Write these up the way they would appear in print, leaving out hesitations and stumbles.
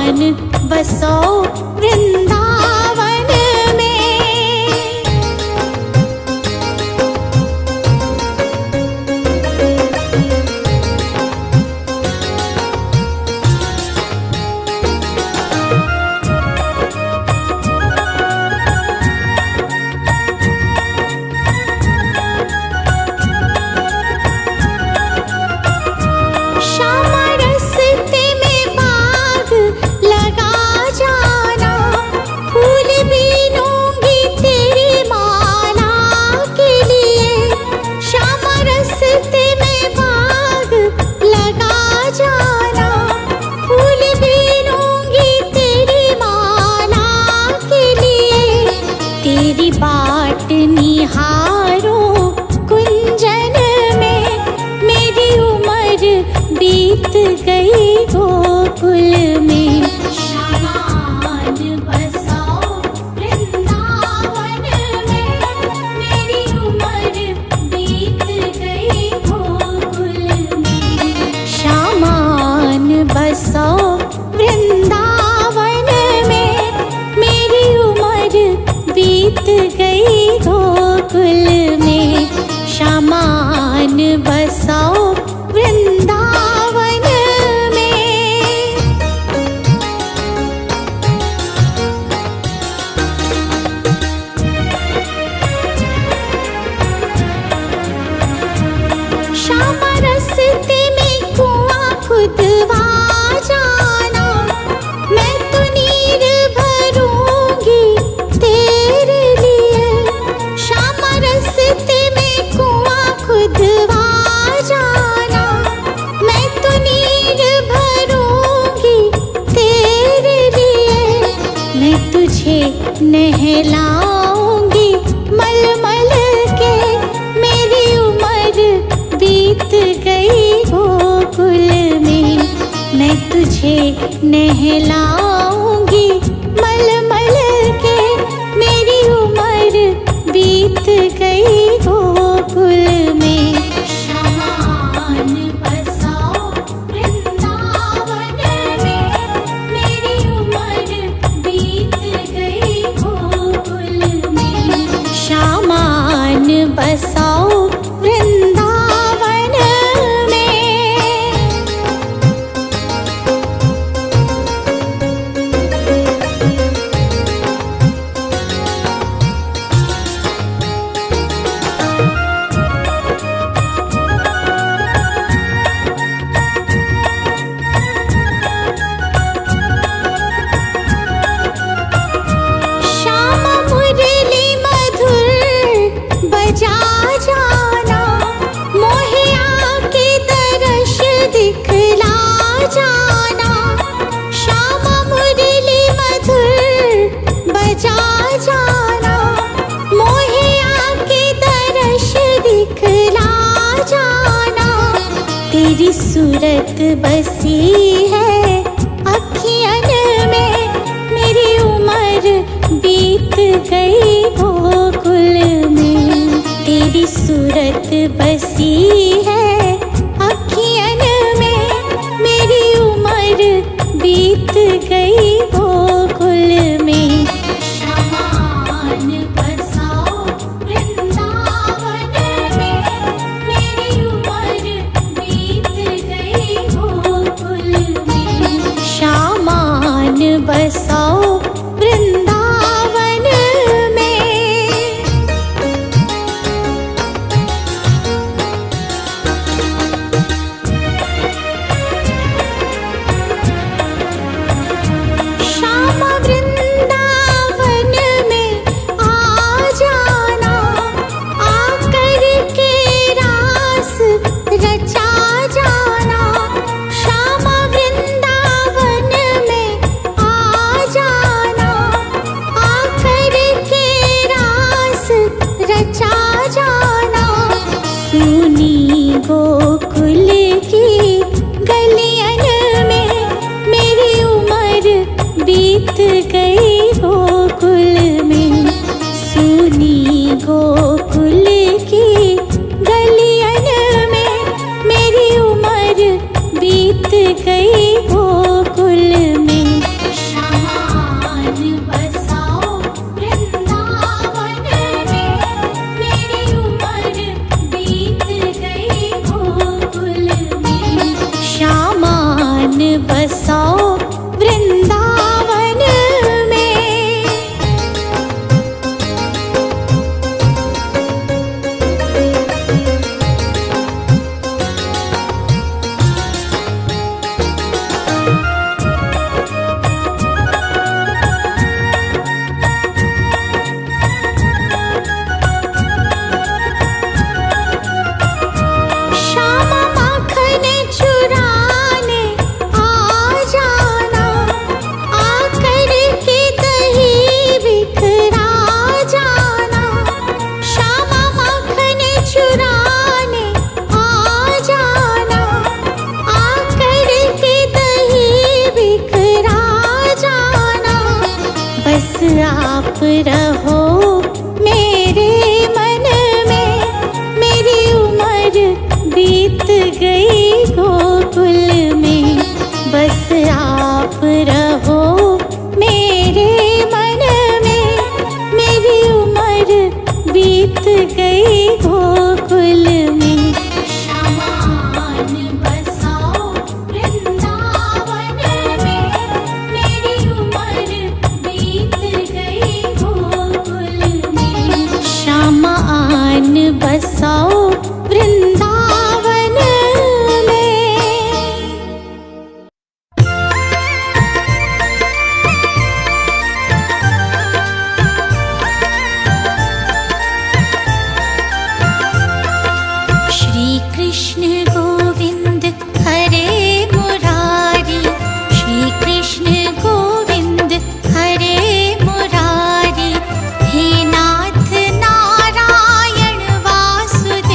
बसो वृंदावन में। श्यामा रस्ते में बाग लगा जाना, फूल बीनूंगी तेरी माला के लिए। श्यामा रस्ते में बाग लगा जाना, फूल बीनूंगी तेरी माला के लिए। तेरी बाट निहारूं कुंजन में, मेरी उम्र बीत गई गोकुल में। श्यामान बसो वृंदावन में, मेरी उम्र बीत गई गोकुल में। श्यामान बसो वृंदावन में, मेरी उम्र बीत गई गोकुल में। श्यामान बसो वृंदावन में। श्यामा रस्ते में कुआं खुदवा जाना, मैं तो नीर भरूंगी तेरे लिए। श्यामा रस्ते में कुआं खुदवा जाना, मैं तो नीर भरूंगी तेरे लिए। मैं तुझे नहलाऊंगी मलमल के, मेरी उम्र बीत गई गोकुल में। मैं तुझे नहलाऊंगी मलमल के, मेरी उम्र बीत गई गोकुल में। श्यामान बसो वृंदावन में, मेरी उम्र बीत गई गोकुल में। श्यामान बसो वृंदावन में। श्यामा मुरली मधुर बजा जाना, मोहे आके दर्श दिखला जाना। श्यामा मुरली मधुर बजा जाना, मोहे आके दर्श दिखला जाना। तेरी सूरत बसी है अखियन में, मेरी उम्र बीत गई गोकुल में। तेरी सूरत बसी है अखियन में, मेरी उम्र बीत गई गोकुल में। श्यामान बसो वृंदावन में, मेरी उम्र बीत गई गोकुल में। श्यामान बसो वृंदावन में। श्यामा वृंदावन में आ जाना, आकर के रास रचा जाना। श्यामा वृंदावन में आ जाना, आकर के रास रचा जाना। सुनी गोकुल की गलियन में, मेरी उम्र बीत गई गोकुल में। सुनी गोकुल की गलियन में, मेरी उम्र बीत गई गोकुल में। मन बसाओ वृंदावन में। श्री कृष्ण गोविंद हरे मुरारी, श्री कृष्ण गोविंद हरे मुरारी, हे नाथ नारायण वासुदेव।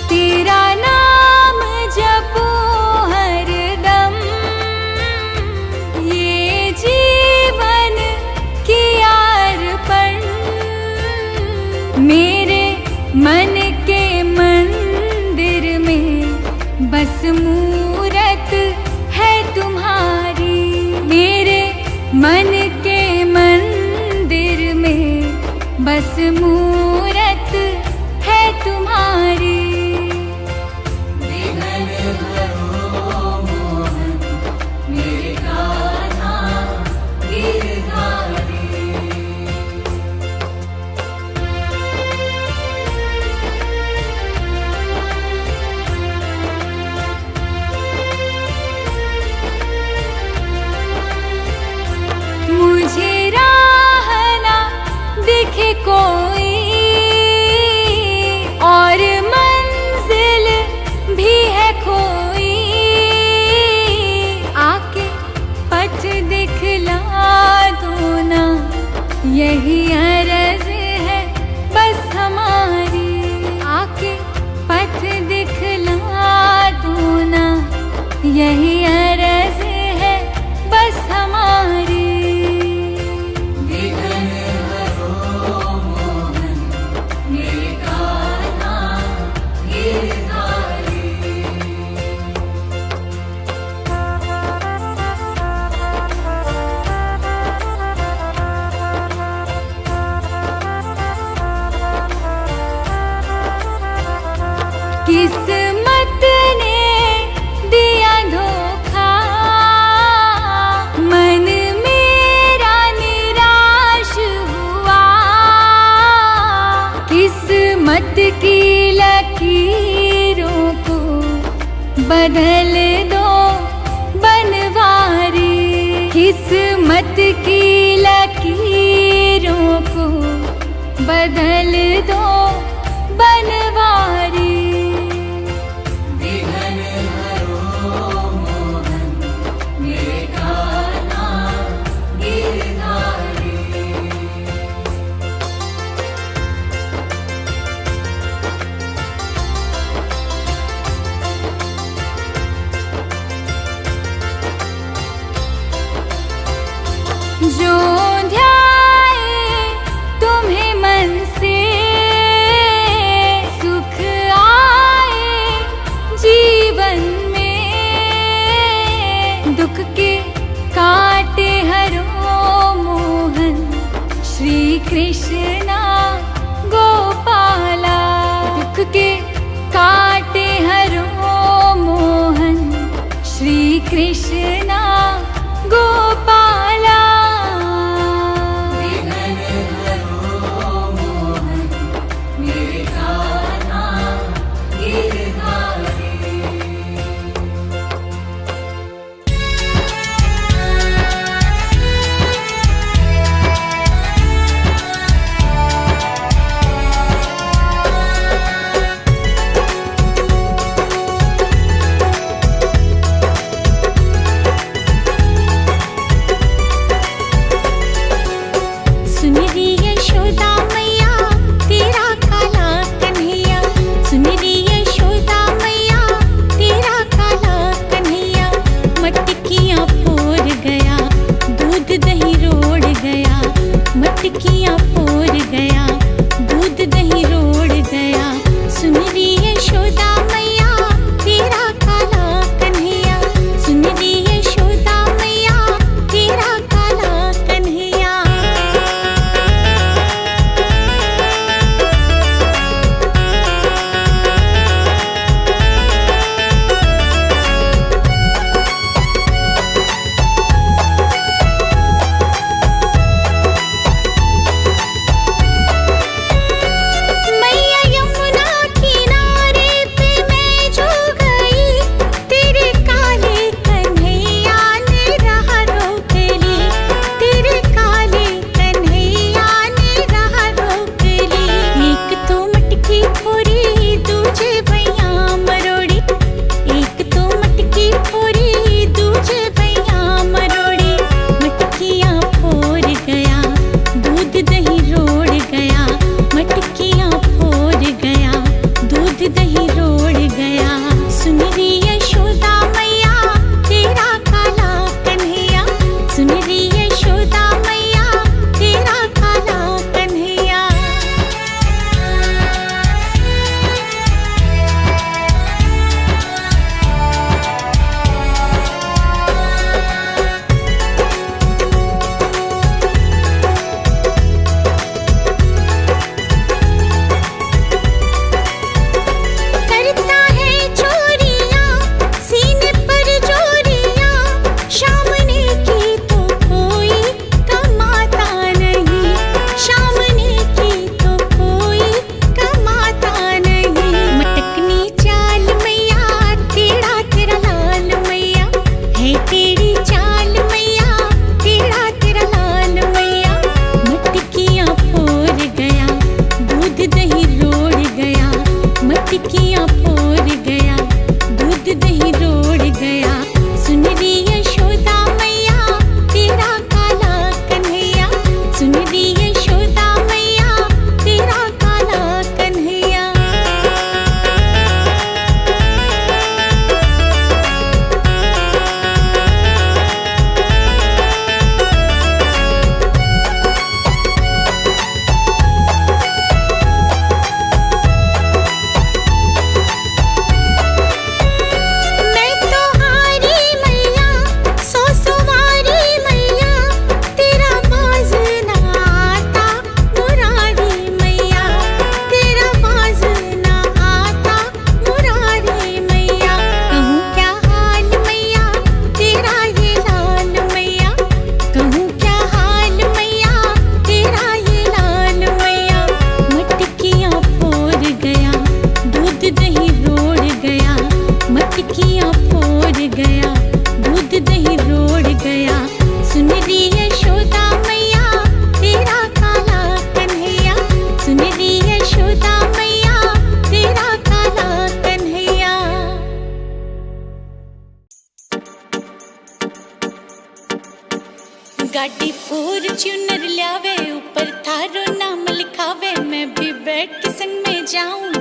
तेरा नाम जपो हरदम, ये जीवन की अर्पण। मेरे मन के मंदिर में बस मूरत है तुम्हारी। मेरे मन के मंदिर में बस मूरत है तुम्हारी। मुझे राह ना दिखे कोई और मंजिल भी है खोई। आके पथ दिखला दो ना, यही अर्ज है बस हमारी। आके पथ दिखला दो ना, यही अर्ज है बस हमारी। किस्मत ने दिया धोखा, मन मेरा निराश हुआ। किस्मत की लकीरों को बदल दो बनवारी। किस्मत की लकीरों को बदल दो बनवारी। जो ध्याए तुम्हें मन से, सुख आए जीवन में। दुख के काटे हरो मोहन, श्री कृष्णा गोपाला। दुख के काटे हरो मोहन, श्री कृष्णा गोपाला।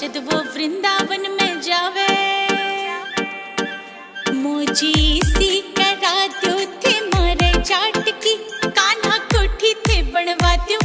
जद वो वृंदावन में जावे, मोजी सी करा दो थे मारे जाट की, कान्हा कोठी थे बनवा दो